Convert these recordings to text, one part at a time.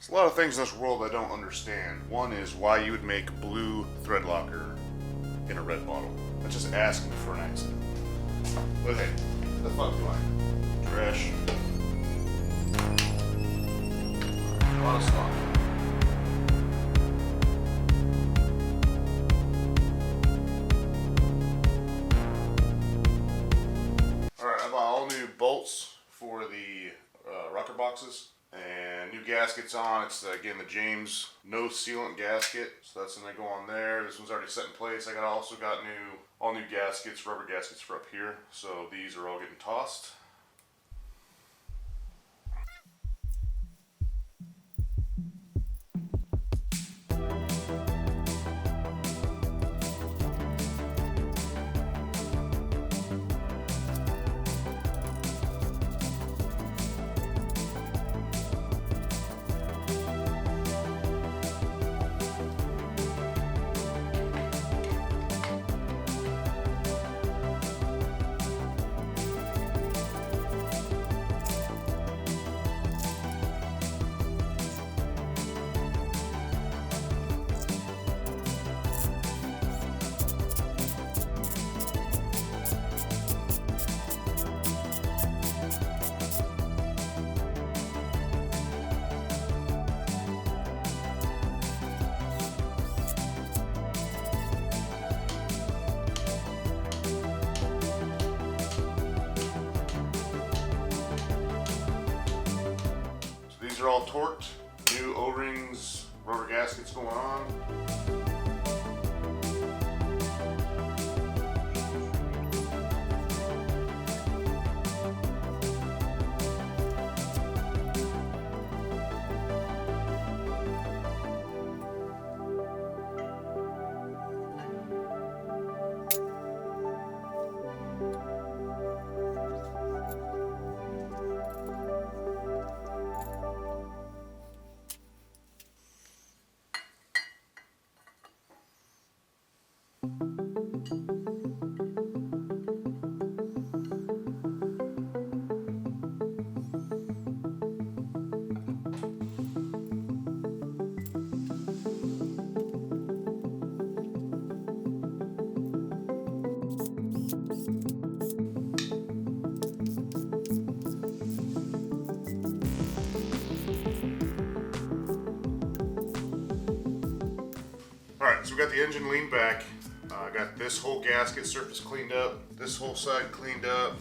There's a lot of things in this world I don't understand. One is why you would make blue thread locker in a red bottle. That's just asking for an accident. But hey, the fuck do I? Trash. A lot of slop. Alright, I bought all new bolts for the rocker boxes and new gaskets on. It's again the James no sealant gasket, so that's gonna go on there. This one's already set in place. I also got all new gaskets, rubber gaskets for up here, so these are all getting tossed. These are all torqued, new O-rings, rubber gaskets going on. Alright, so we got the engine leaned back. I got this whole gasket surface cleaned up, this whole side cleaned up.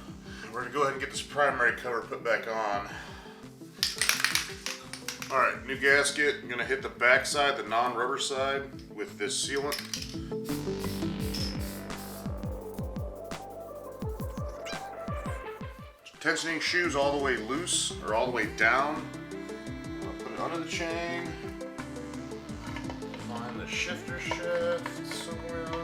We're going to go ahead and get this primary cover put back on. Alright, new gasket. I'm going to hit the back side, the non-rubber side, with this sealant. Tensioning shoes all the way loose, or all the way down. I'll put it under the chain. Find the shifter shaft somewhere out here.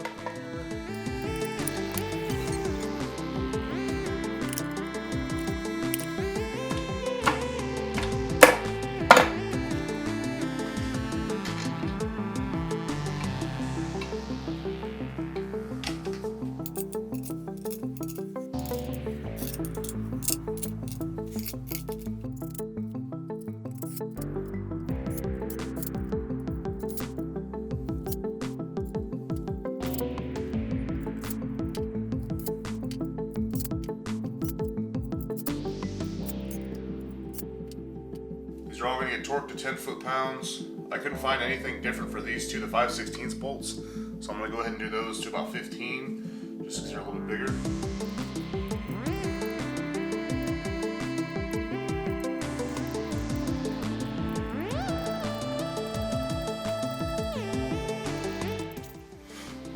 These are all going to get torqued to 10 foot-pounds. I couldn't find anything different for these two, the 5/16 bolts, so I'm going to go ahead and do those to about 15, just because they're a little bit bigger.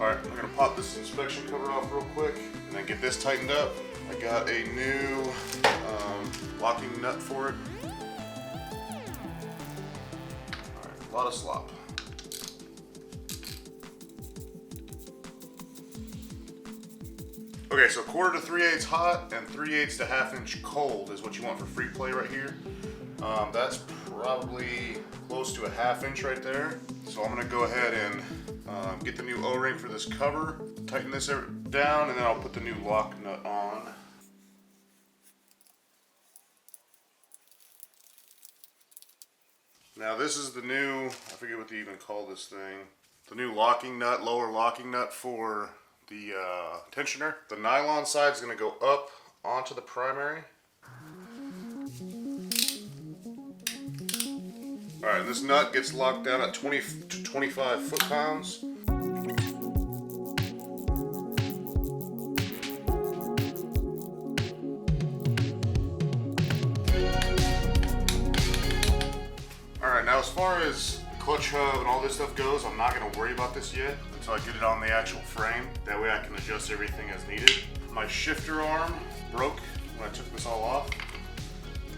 Alright, I'm going to pop this inspection cover off real quick, and then get this tightened up. I got a new locking nut for it. A lot of slop. Okay, so 1/4 to 3/8 hot and 3/8 to 1/2 inch cold is what you want for free play right here. That's probably close to a 1/2 inch right there. So I'm gonna go ahead and get the new O-ring for this cover, tighten this down, and then I'll put the new lock nut on. Now this is the new, I forget what they even call this thing, the new locking nut, lower locking nut for the tensioner. The nylon side is going to go up onto the primary. Alright, this nut gets locked down at 20 to 25 foot-pounds. Alright, now as far as the clutch hub and all this stuff goes, I'm not going to worry about this yet until I get it on the actual frame. That way I can adjust everything as needed. My shifter arm broke when I took this all off,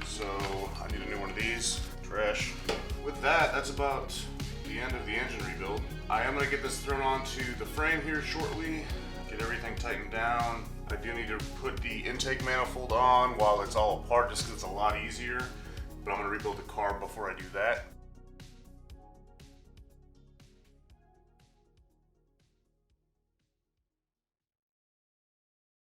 so I need a new one of these. Trash. With that, that's about the end of the engine rebuild. I am going to get this thrown onto the frame here shortly, get everything tightened down. I do need to put the intake manifold on while it's all apart just because it's a lot easier, but I'm going to rebuild the carb before I do that.